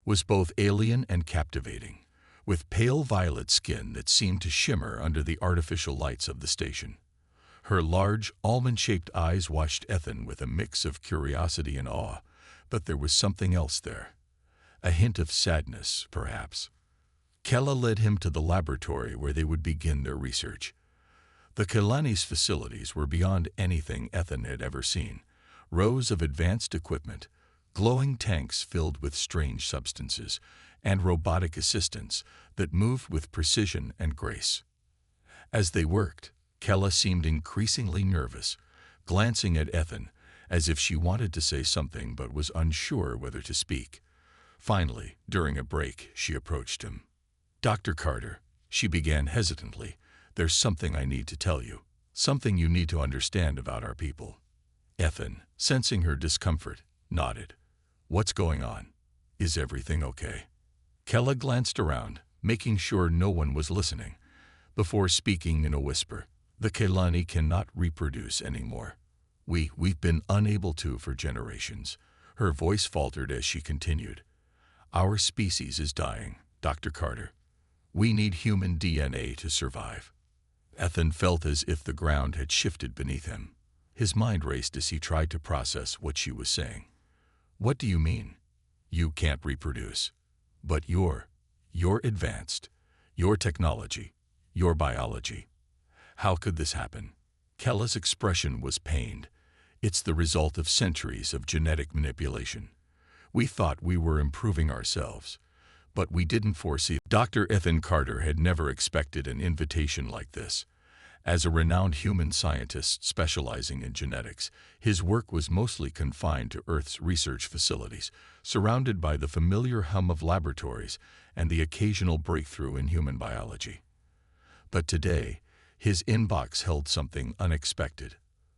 was both alien and captivating, with pale violet skin that seemed to shimmer under the artificial lights of the station. Her large, almond-shaped eyes watched Ethan with a mix of curiosity and awe, but there was something else there. A hint of sadness, perhaps. Kella led him to the laboratory where they would begin their research. The Kelani's facilities were beyond anything Ethan had ever seen. Rows of advanced equipment, glowing tanks filled with strange substances, and robotic assistants that moved with precision and grace. As they worked, Kella seemed increasingly nervous, glancing at Ethan as if she wanted to say something but was unsure whether to speak. Finally, during a break, she approached him. "Dr. Carter," she began hesitantly, "there's something I need to tell you, something you need to understand about our people." Ethan, sensing her discomfort, nodded. "What's going on? Is everything okay?" Kella glanced around, making sure no one was listening, before speaking in a whisper. "The Kelani cannot reproduce anymore. We've been unable to for generations." Her voice faltered as she continued. "Our species is dying, Dr. Carter. We need human DNA to survive." Ethan felt as if the ground had shifted beneath him. His mind raced as he tried to process what she was saying. "What do you mean? You can't reproduce. But you're advanced. Your technology, your biology. How could this happen?" Kella's expression was pained. "It's the result of centuries of genetic manipulation. We thought we were improving ourselves, but we didn't foresee." Dr. Ethan Carter had never expected an invitation like this. As a renowned human scientist specializing in genetics, his work was mostly confined to Earth's research facilities, surrounded by the familiar hum of laboratories and the occasional breakthrough in human biology. But today, his inbox held something unexpected.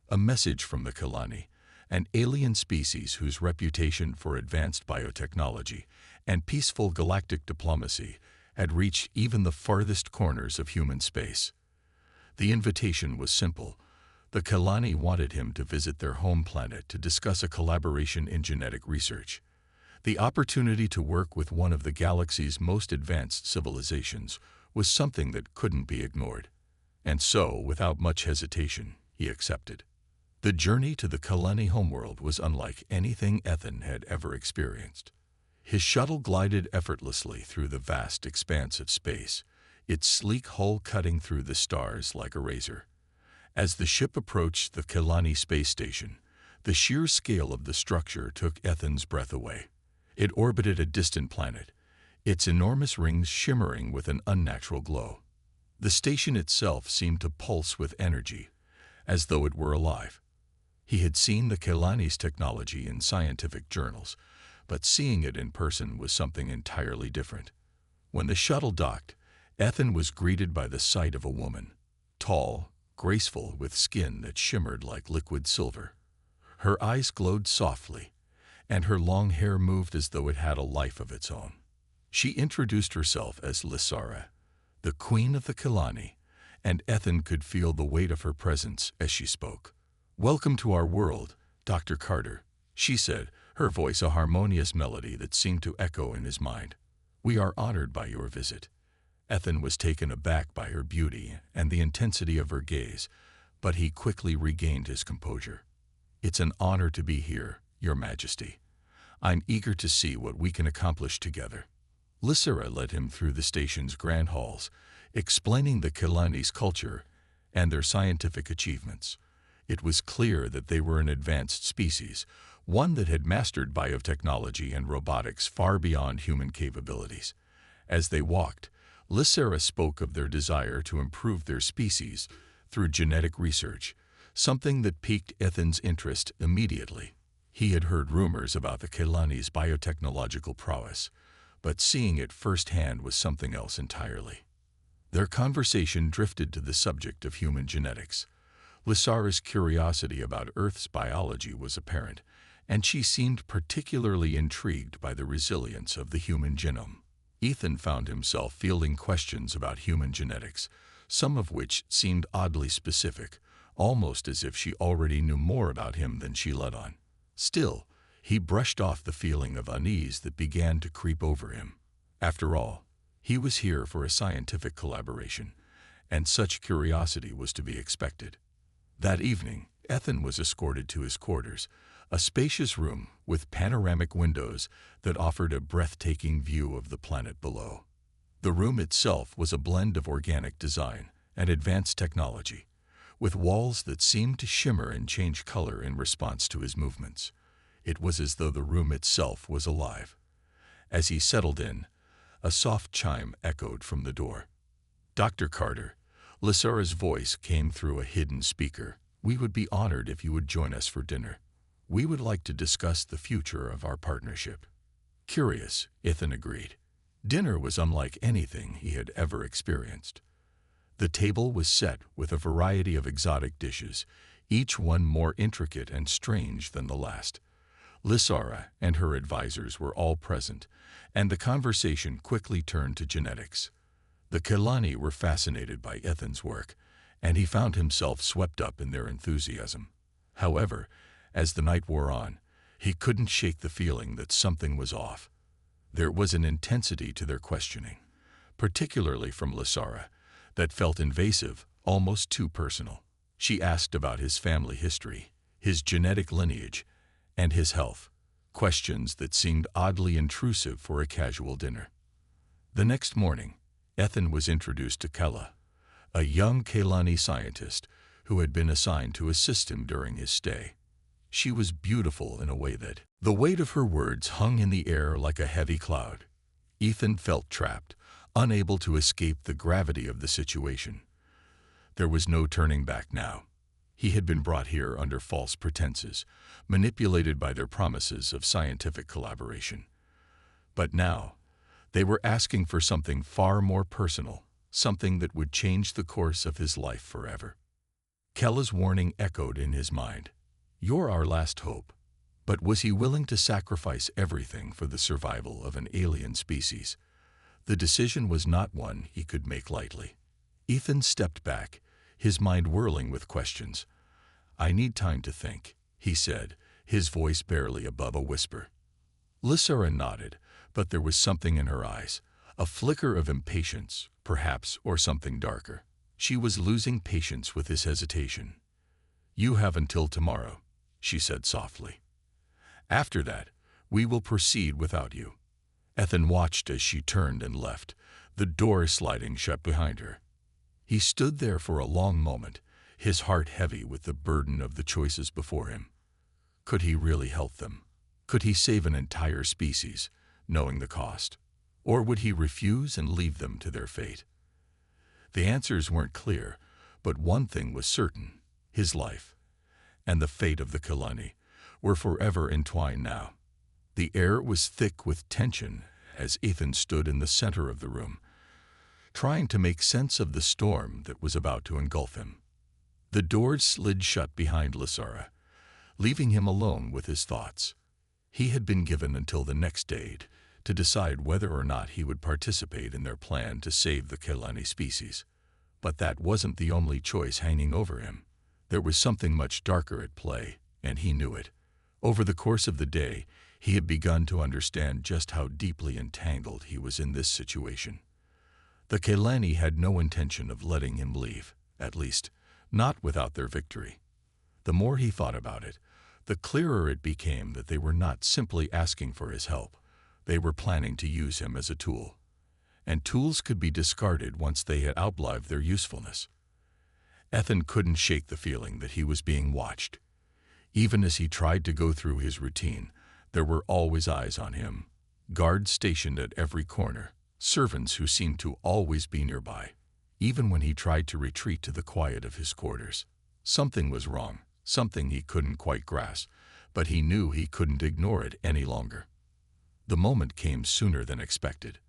A message from the Kelani, an alien species whose reputation for advanced biotechnology and peaceful galactic diplomacy had reached even the farthest corners of human space. The invitation was simple. The Kelani wanted him to visit their home planet to discuss a collaboration in genetic research. The opportunity to work with one of the galaxy's most advanced civilizations was something that couldn't be ignored. And so, without much hesitation, he accepted. The journey to the Kelani homeworld was unlike anything Ethan had ever experienced. His shuttle glided effortlessly through the vast expanse of space, its sleek hull cutting through the stars like a razor. As the ship approached the Kelani space station, the sheer scale of the structure took Ethan's breath away. It orbited a distant planet, its enormous rings shimmering with an unnatural glow. The station itself seemed to pulse with energy, as though it were alive. He had seen the Kelani's technology in scientific journals, but seeing it in person was something entirely different. When the shuttle docked, Ethan was greeted by the sight of a woman, tall, graceful, with skin that shimmered like liquid silver. Her eyes glowed softly, and her long hair moved as though it had a life of its own. She introduced herself as Lysara, the queen of the Kelani, and Ethan could feel the weight of her presence as she spoke. "Welcome to our world, Dr. Carter," she said, her voice a harmonious melody that seemed to echo in his mind. "We are honored by your visit." Ethan was taken aback by her beauty and the intensity of her gaze, but he quickly regained his composure. "It's an honor to be here, Your Majesty. I'm eager to see what we can accomplish together." Lysara led him through the station's grand halls, explaining the Kelani's culture and their scientific achievements. It was clear that they were an advanced species, one that had mastered biotechnology and robotics far beyond human capabilities. As they walked, Lysara spoke of their desire to improve their species through genetic research, something that piqued Ethan's interest immediately. He had heard rumors about the Kelani's biotechnological prowess, but seeing it firsthand was something else entirely. Their conversation drifted to the subject of human genetics. Lysara's curiosity about Earth's biology was apparent, and she seemed particularly intrigued by the resilience of the human genome. Ethan found himself fielding questions about human genetics, some of which seemed oddly specific, almost as if she already knew more about him than she let on. Still, He brushed off the feeling of unease that began to creep over him. After all, he was here for a scientific collaboration, and such curiosity was to be expected. That evening, Ethan was escorted to his quarters, a spacious room with panoramic windows that offered a breathtaking view of the planet below. The room itself was a blend of organic design and advanced technology, with walls that seemed to shimmer and change color in response to his movements. It was as though the room itself was alive. As he settled in, a soft chime echoed from the door. "Dr. Carter," Lysara's voice came through a hidden speaker. "We would be honored if you would join us for dinner. We would like to discuss the future of our partnership." Curious, Ethan agreed. Dinner was unlike anything he had ever experienced. The table was set with a variety of exotic dishes, each one more intricate and strange than the last. Lysara and her advisors were all present, and the conversation quickly turned to genetics. The Kelani were fascinated by Ethan's work, and he found himself swept up in their enthusiasm. However, as the night wore on, he couldn't shake the feeling that something was off. There was an intensity to their questioning, particularly from Lysara, that felt invasive, almost too personal. She asked about his family history, his genetic lineage, and his health, questions that seemed oddly intrusive for a casual dinner. The next morning, Ethan was introduced to Kella, a young Kelani scientist who had been assigned to assist him during his stay. She was beautiful in a way that the weight of her words hung in the air like a heavy cloud. Ethan felt trapped, unable to escape the gravity of the situation. There was no turning back now. He had been brought here under false pretenses, manipulated by their promises of scientific collaboration. But now, they were asking for something far more personal, something that would change the course of his life forever. Kella's warning echoed in his mind. "You're our last hope." But was he willing to sacrifice everything for the survival of an alien species? The decision was not one he could make lightly. Ethan stepped back, his mind whirling with questions. "I need time to think," he said, his voice barely above a whisper. Lysara nodded, but there was something in her eyes, a flicker of impatience, perhaps, or something darker. She was losing patience with his hesitation. "You have until tomorrow," she said softly. "After that, we will proceed without you." Ethan watched as she turned and left, the door sliding shut behind her. He stood there for a long moment, his heart heavy with the burden of the choices before him. Could he really help them? Could he save an entire species, knowing the cost? Or would he refuse and leave them to their fate? The answers weren't clear, but one thing was certain: his life and the fate of the Kelani were forever entwined now. The air was thick with tension as Ethan stood in the center of the room, trying to make sense of the storm that was about to engulf him. The doors slid shut behind Lysara, leaving him alone with his thoughts. He had been given until the next day to decide whether or not he would participate in their plan to save the Kelani species. But that wasn't the only choice hanging over him. There was something much darker at play, and he knew it. Over the course of the day, he had begun to understand just how deeply entangled he was in this situation. The Kelani had no intention of letting him leave, at least, not without their victory. The more he thought about it, the clearer it became that they were not simply asking for his help. They were planning to use him as a tool. And tools could be discarded once they had outlived their usefulness. Ethan couldn't shake the feeling that he was being watched. Even as he tried to go through his routine, there were always eyes on him. Guards stationed at every corner, servants who seemed to always be nearby. Even when he tried to retreat to the quiet of his quarters, something was wrong, something he couldn't quite grasp, but he knew he couldn't ignore it any longer. The moment came sooner than expected.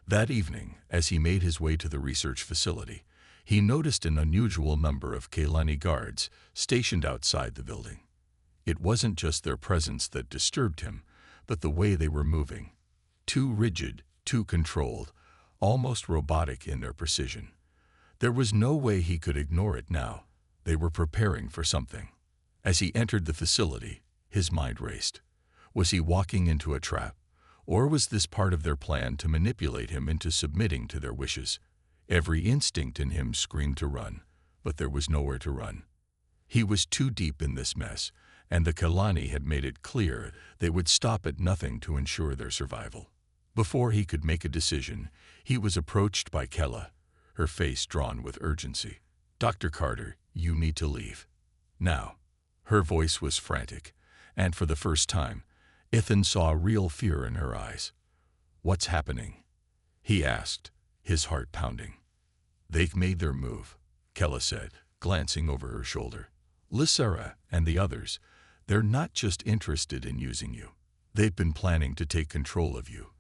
That evening, as he made his way to the research facility, he noticed an unusual number of Kelani guards stationed outside the building. It wasn't just their presence that disturbed him, but the way they were moving. Too rigid, too controlled, almost robotic in their precision. There was no way he could ignore it now. They were preparing for something. As he entered the facility, his mind raced. Was he walking into a trap? Or was this part of their plan to manipulate him into submitting to their wishes? Every instinct in him screamed to run, but there was nowhere to run. He was too deep in this mess, and the Kalani had made it clear they would stop at nothing to ensure their survival. Before he could make a decision, he was approached by Kella, her face drawn with urgency. "Dr. Carter, you need to leave. Now." Her voice was frantic, and for the first time, Ethan saw real fear in her eyes. "What's happening?" he asked, his heart pounding. "They've made their move," Kella said, glancing over her shoulder. "Lysera and the others, they're not just interested in using you. They've been planning to take control of you,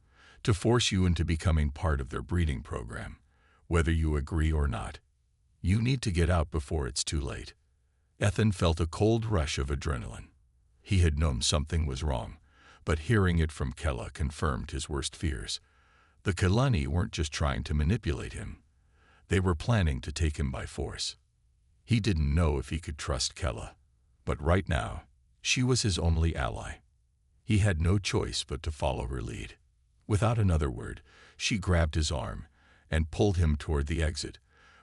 to force you into becoming part of their breeding program, whether you agree or not. You need to get out before it's too late." Ethan felt a cold rush of adrenaline. He had known something was wrong, but hearing it from Kella confirmed his worst fears. The Kalani weren't just trying to manipulate him. They were planning to take him by force. He didn't know if he could trust Kella, but right now, she was his only ally. He had no choice but to follow her lead. Without another word, she grabbed his arm and pulled him toward the exit,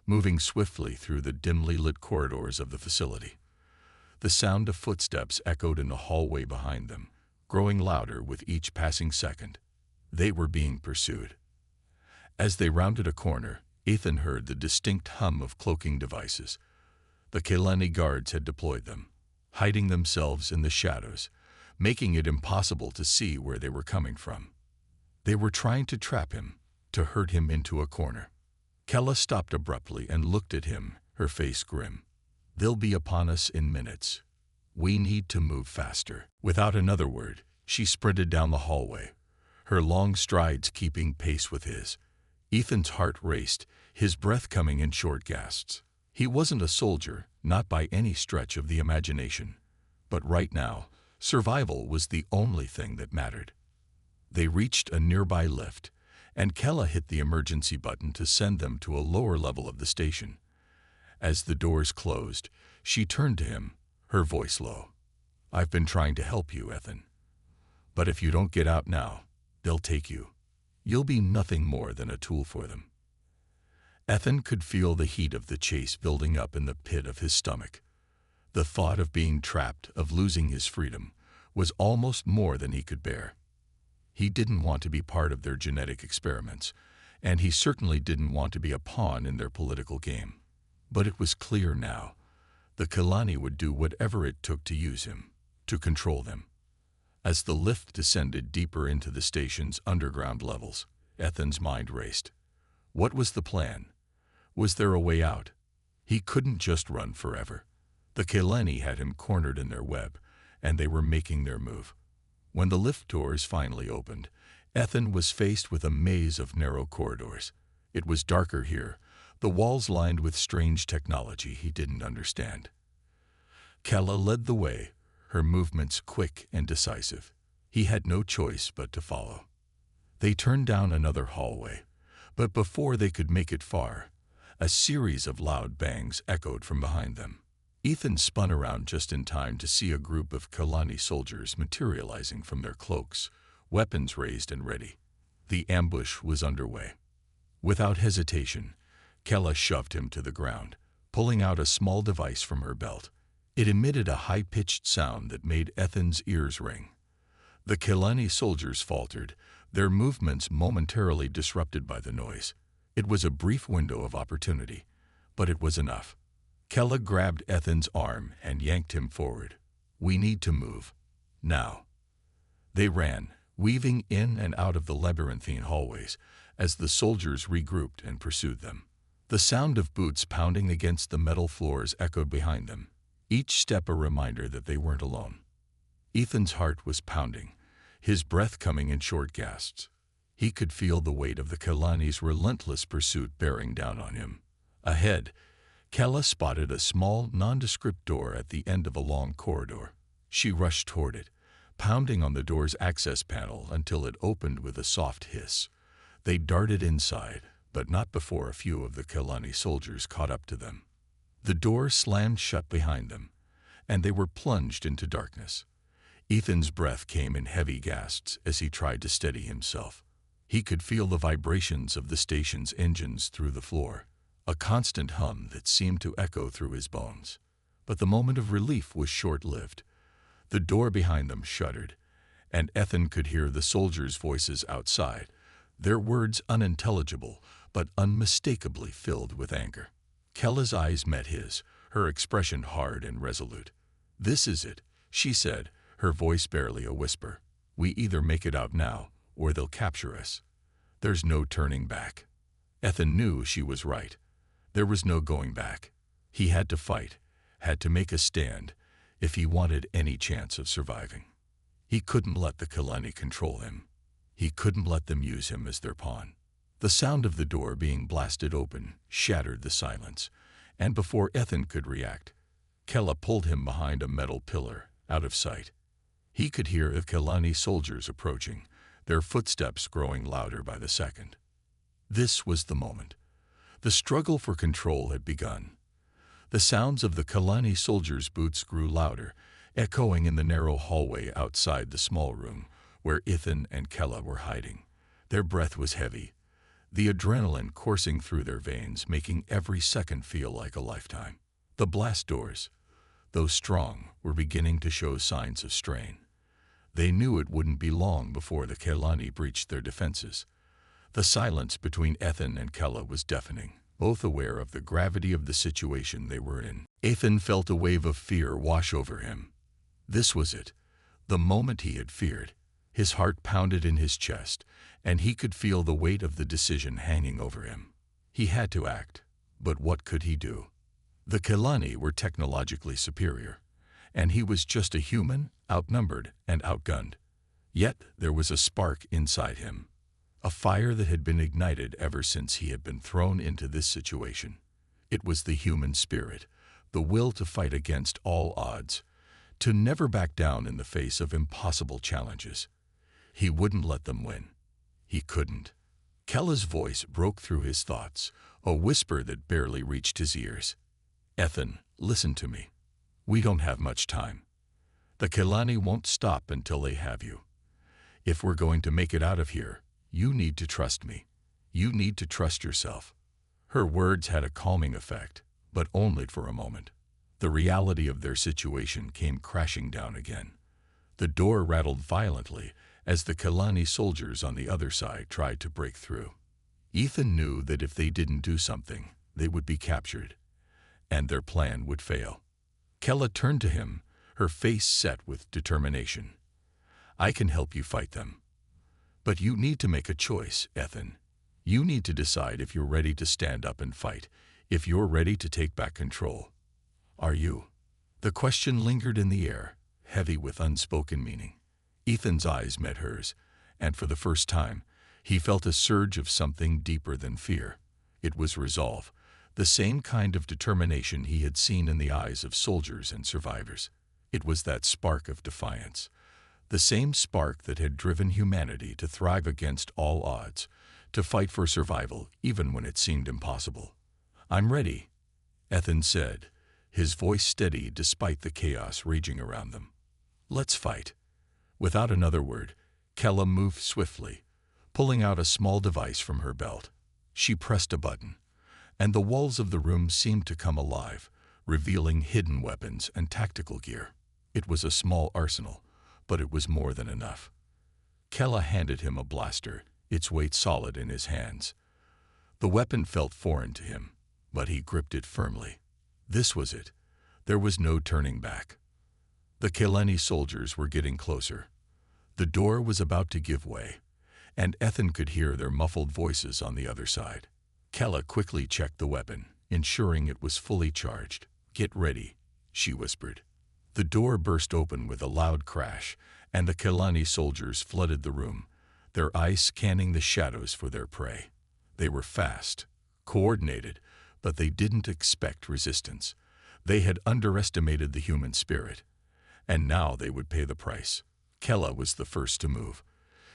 moving swiftly through the dimly lit corridors of the facility. The sound of footsteps echoed in the hallway behind them, growing louder with each passing second. They were being pursued. As they rounded a corner, Ethan heard the distinct hum of cloaking devices. The Kalani guards had deployed them, hiding themselves in the shadows, making it impossible to see where they were coming from. They were trying to trap him, to herd him into a corner. Kella stopped abruptly and looked at him, her face grim. "They'll be upon us in minutes. We need to move faster." Without another word, she sprinted down the hallway, her long strides keeping pace with his. Ethan's heart raced, his breath coming in short gasps. He wasn't a soldier, not by any stretch of the imagination. But right now, survival was the only thing that mattered. They reached a nearby lift, and Kella hit the emergency button to send them to a lower level of the station. As the doors closed, she turned to him, her voice low. "I've been trying to help you, Ethan. But if you don't get out now, they'll take you. You'll be nothing more than a tool for them." Ethan could feel the heat of the chase building up in the pit of his stomach. The thought of being trapped, of losing his freedom, was almost more than he could bear. He didn't want to be part of their genetic experiments, and he certainly didn't want to be a pawn in their political game. But it was clear now. The Kalani would do whatever it took to use him, to control them. As the lift descended deeper into the station's underground levels, Ethan's mind raced. What was the plan? Was there a way out? He couldn't just run forever. The Kalani had him cornered in their web, and they were making their move. When the lift doors finally opened, Ethan was faced with a maze of narrow corridors. It was darker here, the walls lined with strange technology he didn't understand. Kella led the way, her movements quick and decisive. He had no choice but to follow. They turned down another hallway, but before they could make it far, a series of loud bangs echoed from behind them. Ethan spun around just in time to see a group of Kalani soldiers materializing from their cloaks, weapons raised and ready. The ambush was underway. Without hesitation, Kella shoved him to the ground, pulling out a small device from her belt. It emitted a high-pitched sound that made Ethan's ears ring. The Kalani soldiers faltered, their movements momentarily disrupted by the noise. It was a brief window of opportunity, but it was enough. Kella grabbed Ethan's arm and yanked him forward. "We need to move. Now." They ran, weaving in and out of the labyrinthine hallways, as the soldiers regrouped and pursued them. The sound of boots pounding against the metal floors echoed behind them, each step a reminder that they weren't alone. Ethan's heart was pounding, his breath coming in short gasps. He could feel the weight of the Kalani's relentless pursuit bearing down on him. Ahead, Kella spotted a small, nondescript door at the end of a long corridor. She rushed toward it, pounding on the door's access panel until it opened with a soft hiss. They darted inside, but not before a few of the Kalani soldiers caught up to them. The door slammed shut behind them, and they were plunged into darkness. Ethan's breath came in heavy gasps as he tried to steady himself. He could feel the vibrations of the station's engines through the floor, a constant hum that seemed to echo through his bones. But the moment of relief was short-lived. The door behind them shuddered, and Ethan could hear the soldiers' voices outside, their words unintelligible but unmistakably filled with anger. Kella's eyes met his, her expression hard and resolute. "This is it," she said, her voice barely a whisper. "We either make it out now, or they'll capture us. There's no turning back." Ethan knew she was right. There was no going back. He had to fight, had to make a stand, if he wanted any chance of surviving. He couldn't let the Kalani control him. He couldn't let them use him as their pawn. The sound of the door being blasted open shattered the silence, and before Ethan could react, Kella pulled him behind a metal pillar, out of sight. He could hear the Kalani soldiers approaching, their footsteps growing louder by the second. This was the moment. The struggle for control had begun. The sounds of the Kalani soldiers' boots grew louder, echoing in the narrow hallway outside the small room where Ethan and Kella were hiding. Their breath was heavy, the adrenaline coursing through their veins, making every second feel like a lifetime. The blast doors, though strong, were beginning to show signs of strain. They knew it wouldn't be long before the Kalani breached their defenses. The silence between Ethan and Kella was deafening, both aware of the gravity of the situation they were in. Ethan felt a wave of fear wash over him. This was it, the moment he had feared. His heart pounded in his chest, and he could feel the weight of the decision hanging over him. He had to act, but what could he do? The Kalani were technologically superior, and he was just a human, outnumbered and outgunned. Yet there was a spark inside him, a fire that had been ignited ever since he had been thrown into this situation. It was the human spirit, the will to fight against all odds, to never back down in the face of impossible challenges. He wouldn't let them win. He couldn't. Kella's voice broke through his thoughts, a whisper that barely reached his ears. "Ethan, listen to me. We don't have much time. The Kalani won't stop until they have you. If we're going to make it out of here, you need to trust me. You need to trust yourself." Her words had a calming effect, but only for a moment. The reality of their situation came crashing down again. The door rattled violently as the Kalani soldiers on the other side tried to break through. Ethan knew that if they didn't do something, they would be captured, and their plan would fail. Kella turned to him, her face set with determination. "I can help you fight them. But you need to make a choice, Ethan. You need to decide if you're ready to stand up and fight, if you're ready to take back control. Are you?" The question lingered in the air, heavy with unspoken meaning. Ethan's eyes met hers, and for the first time, he felt a surge of something deeper than fear. It was resolve, the same kind of determination he had seen in the eyes of soldiers and survivors. It was that spark of defiance, the same spark that had driven humanity to thrive against all odds, to fight for survival even when it seemed impossible. "I'm ready," Ethan said, his voice steady despite the chaos raging around them. "Let's fight." Without another word, Kella moved swiftly, pulling out a small device from her belt. She pressed a button, and the walls of the room seemed to come alive, revealing hidden weapons and tactical gear. It was a small arsenal, but it was more than enough. Kella handed him a blaster, its weight solid in his hands. The weapon felt foreign to him, but he gripped it firmly. This was it. There was no turning back. The Kalani soldiers were getting closer. The door was about to give way, and Ethan could hear their muffled voices on the other side. Kella quickly checked the weapon, ensuring it was fully charged. "Get ready," she whispered. The door burst open with a loud crash, and the Kalani soldiers flooded the room, their eyes scanning the shadows for their prey. They were fast, coordinated, but they didn't expect resistance. They had underestimated the human spirit, and now they would pay the price. Kella was the first to move.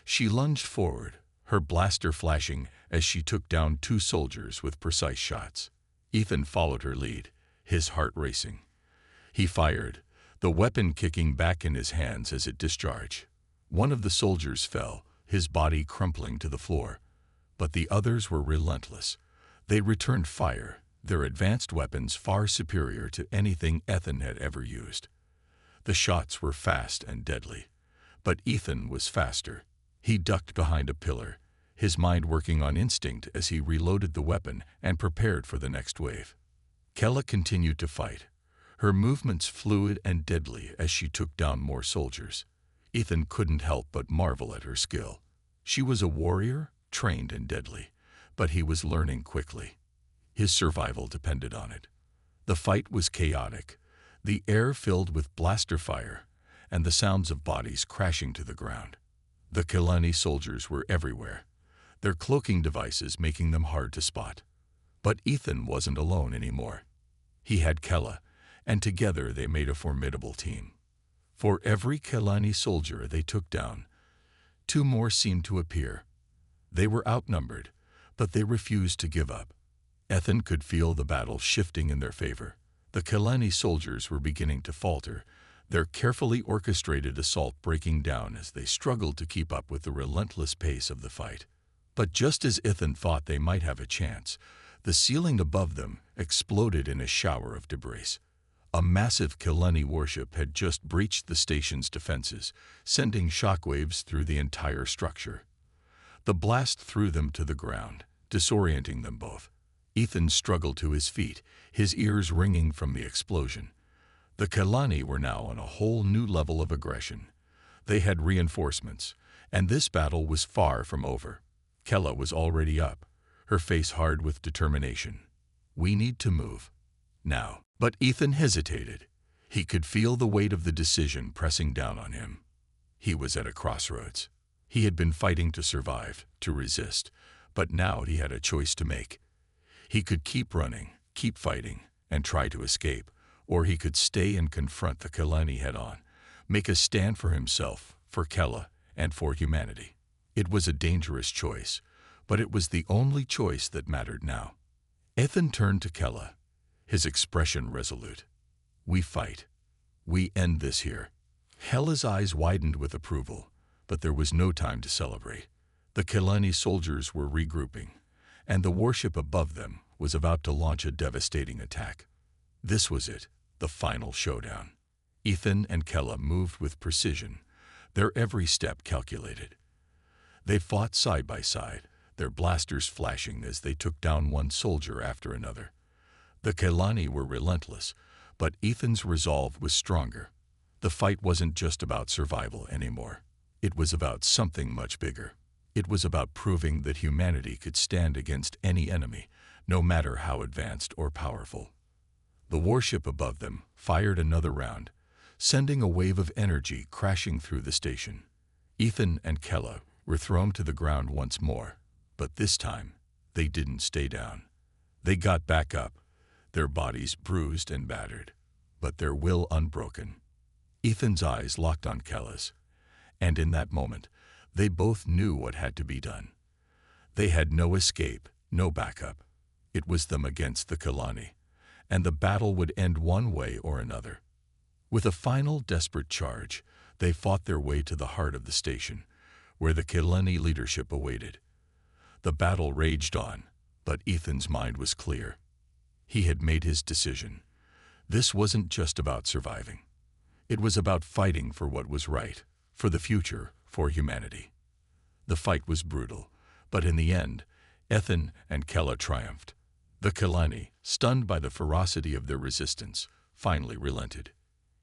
She lunged forward, her blaster flashing as she took down two soldiers with precise shots. Ethan followed her lead, his heart racing. He fired, the weapon kicking back in his hands as it discharged. One of the soldiers fell, his body crumpling to the floor. But the others were relentless. They returned fire, their advanced weapons far superior to anything Ethan had ever used. The shots were fast and deadly. But Ethan was faster. He ducked behind a pillar, his mind working on instinct as he reloaded the weapon and prepared for the next wave. Kella continued to fight, her movements fluid and deadly as she took down more soldiers. Ethan couldn't help but marvel at her skill. She was a warrior, trained and deadly, but he was learning quickly. His survival depended on it. The fight was chaotic, the air filled with blaster fire and the sounds of bodies crashing to the ground. The Kelani soldiers were everywhere, their cloaking devices making them hard to spot. But Ethan wasn't alone anymore. He had Kella, and together they made a formidable team. For every Kelani soldier they took down, two more seemed to appear. They were outnumbered, but they refused to give up. Ethan could feel the battle shifting in their favor. The Kelani soldiers were beginning to falter, their carefully orchestrated assault breaking down as they struggled to keep up with the relentless pace of the fight. But just as Ethan thought they might have a chance, the ceiling above them exploded in a shower of debris. A massive Kelani warship had just breached the station's defenses, sending shockwaves through the entire structure. The blast threw them to the ground, disorienting them both. Ethan struggled to his feet, his ears ringing from the explosion. The Kelani were now on a whole new level of aggression. They had reinforcements, and this battle was far from over. Kella was already up, her face hard with determination. "We need to move. Now." But Ethan hesitated. He could feel the weight of the decision pressing down on him. He was at a crossroads. He had been fighting to survive, to resist, but now he had a choice to make. He could keep running, keep fighting, and try to escape, or he could stay and confront the Kelani head-on, make a stand for himself, for Kella, and for humanity. It was a dangerous choice, but it was the only choice that mattered now. Ethan turned to Kella, his expression resolute. "We fight. We end this here." Kella's eyes widened with approval, but there was no time to celebrate. The Kelani soldiers were regrouping, and the warship above them was about to launch a devastating attack. This was it, the final showdown. Ethan and Kella moved with precision, their every step calculated. They fought side by side, their blasters flashing as they took down one soldier after another. The Kelani were relentless, but Ethan's resolve was stronger. The fight wasn't just about survival anymore. It was about something much bigger. It was about proving that humanity could stand against any enemy, no matter how advanced or powerful. The warship above them fired another round, sending a wave of energy crashing through the station. Ethan and Kella were thrown to the ground once more, but this time they didn't stay down. They got back up, their bodies bruised and battered, but their will unbroken. Ethan's eyes locked on Kella's, and in that moment, they both knew what had to be done. They had no escape, no backup. It was them against the Kelani, and the battle would end one way or another. With a final desperate charge, they fought their way to the heart of the station, where the Kelani leadership awaited. The battle raged on, but Ethan's mind was clear. He had made his decision. This wasn't just about surviving. It was about fighting for what was right, for the future, for humanity. The fight was brutal, but in the end, Ethan and Kella triumphed. The Kelani, stunned by the ferocity of their resistance, finally relented.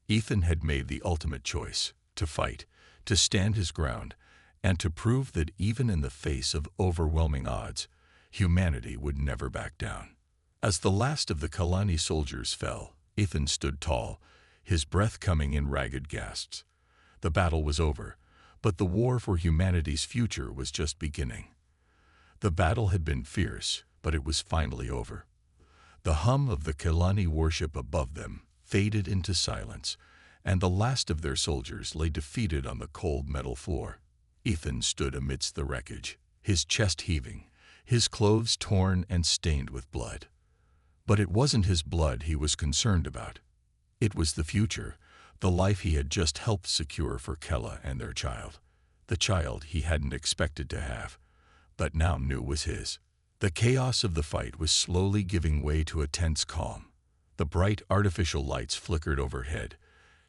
Ethan had made the ultimate choice, to fight, to stand his ground, and to prove that even in the face of overwhelming odds, humanity would never back down. As the last of the Kelani soldiers fell, Ethan stood tall, his breath coming in ragged gasps. The battle was over, but the war for humanity's future was just beginning. The battle had been fierce, but it was finally over. The hum of the Kelani warship above them faded into silence, and the last of their soldiers lay defeated on the cold metal floor. Ethan stood amidst the wreckage, his chest heaving, his clothes torn and stained with blood. But it wasn't his blood he was concerned about. It was the future, the life he had just helped secure for Kella and their child. The child he hadn't expected to have, but now knew was his. The chaos of the fight was slowly giving way to a tense calm. The bright artificial lights flickered overhead,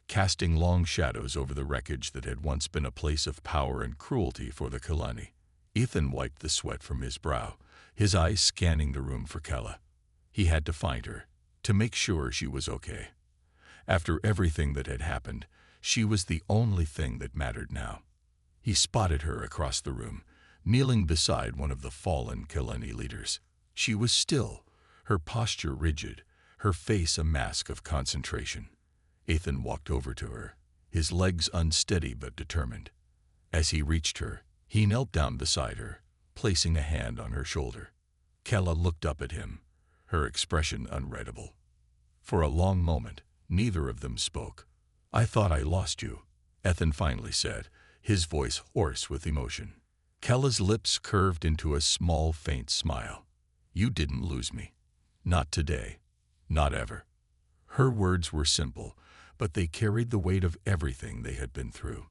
casting long shadows over the wreckage that had once been a place of power and cruelty for the Kalani. Ethan wiped the sweat from his brow, his eyes scanning the room for Kella. He had to find her, to make sure she was okay. After everything that had happened, she was the only thing that mattered now. He spotted her across the room, kneeling beside one of the fallen Kalani leaders. She was still, her posture rigid, her face a mask of concentration. Ethan walked over to her, his legs unsteady but determined. As he reached her, he knelt down beside her, placing a hand on her shoulder. Kella looked up at him, her expression unreadable. For a long moment, neither of them spoke. "I thought I lost you," Ethan finally said, his voice hoarse with emotion. Kella's lips curved into a small, faint smile. "You didn't lose me. Not today. Not ever." Her words were simple, but they carried the weight of everything they had been through.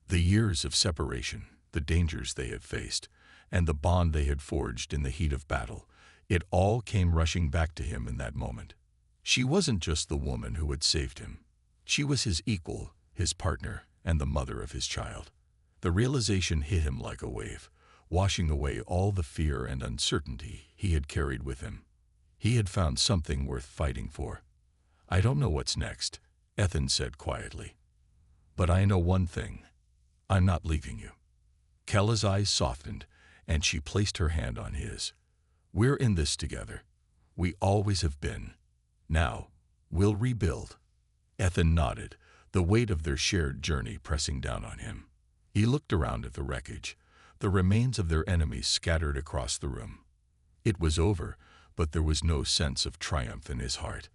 The years of separation, the dangers they had faced, and the bond they had forged in the heat of battle, it all came rushing back to him in that moment. She wasn't just the woman who had saved him. She was his equal, his partner, and the mother of his child. The realization hit him like a wave, washing away all the fear and uncertainty he had carried with him. He had found something worth fighting for. "I don't know what's next," Ethan said quietly. "But I know one thing. I'm not leaving you." Kella's eyes softened, and she placed her hand on his. "We're in this together. We always have been. Now, we'll rebuild." Ethan nodded, the weight of their shared journey pressing down on him. He looked around at the wreckage, the remains of their enemies scattered across the room. It was over, but there was no sense of triumph in his heart.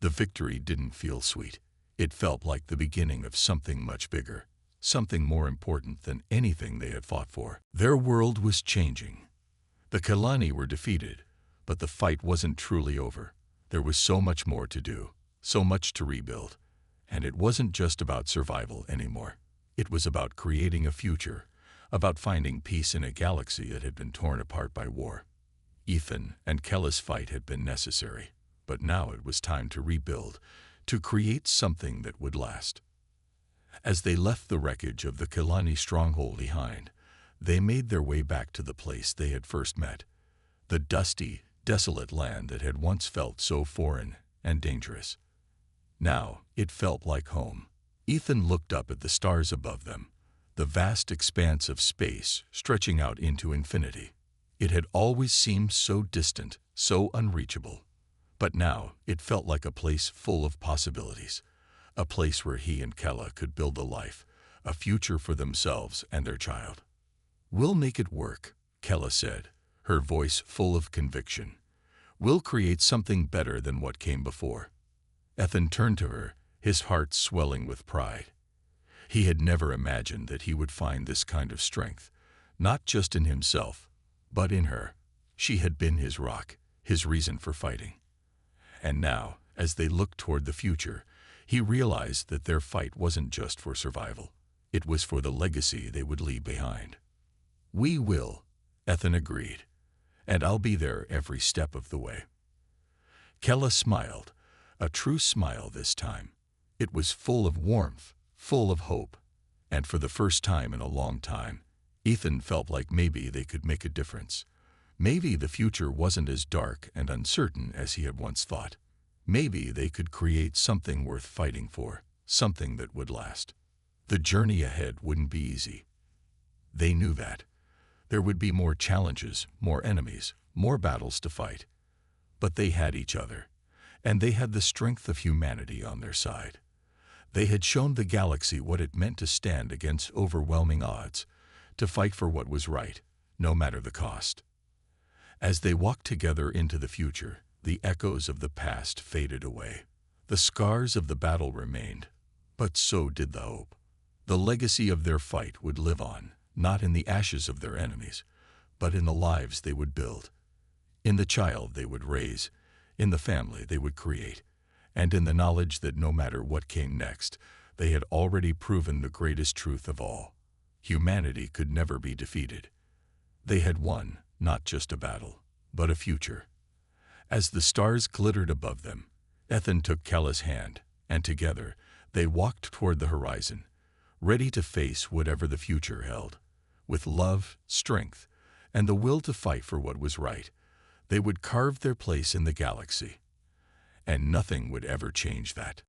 The victory didn't feel sweet. It felt like the beginning of something much bigger, something more important than anything they had fought for. Their world was changing. The Kalani were defeated, but the fight wasn't truly over. There was so much more to do, so much to rebuild, and it wasn't just about survival anymore. It was about creating a future, about finding peace in a galaxy that had been torn apart by war. Ethan and Kella's fight had been necessary, but now it was time to rebuild, to create something that would last. As they left the wreckage of the Kalani stronghold behind, they made their way back to the place they had first met, the dusty, desolate land that had once felt so foreign and dangerous. Now it felt like home. Ethan looked up at the stars above them, the vast expanse of space stretching out into infinity. It had always seemed so distant, so unreachable. But now it felt like a place full of possibilities, a place where he and Kella could build a life, a future for themselves and their child. "We'll make it work," Kella said, her voice full of conviction. "We'll create something better than what came before." Ethan turned to her, his heart swelling with pride. He had never imagined that he would find this kind of strength, not just in himself, but in her. She had been his rock, his reason for fighting. And now, as they looked toward the future, he realized that their fight wasn't just for survival. It was for the legacy they would leave behind. "We will," Ethan agreed, "and I'll be there every step of the way." Kella smiled, a true smile this time. It was full of warmth, full of hope, and for the first time in a long time, Ethan felt like maybe they could make a difference. Maybe the future wasn't as dark and uncertain as he had once thought. Maybe they could create something worth fighting for, something that would last. The journey ahead wouldn't be easy. They knew that. There would be more challenges, more enemies, more battles to fight. But they had each other, and they had the strength of humanity on their side. They had shown the galaxy what it meant to stand against overwhelming odds, to fight for what was right, no matter the cost. As they walked together into the future, the echoes of the past faded away. The scars of the battle remained, but so did the hope. The legacy of their fight would live on, not in the ashes of their enemies, but in the lives they would build, in the child they would raise, in the family they would create, and in the knowledge that no matter what came next, they had already proven the greatest truth of all. Humanity could never be defeated. They had won, not just a battle, but a future. As the stars glittered above them, Ethan took Kella's hand, and together they walked toward the horizon, ready to face whatever the future held. With love, strength, and the will to fight for what was right, they would carve their place in the galaxy. And nothing would ever change that.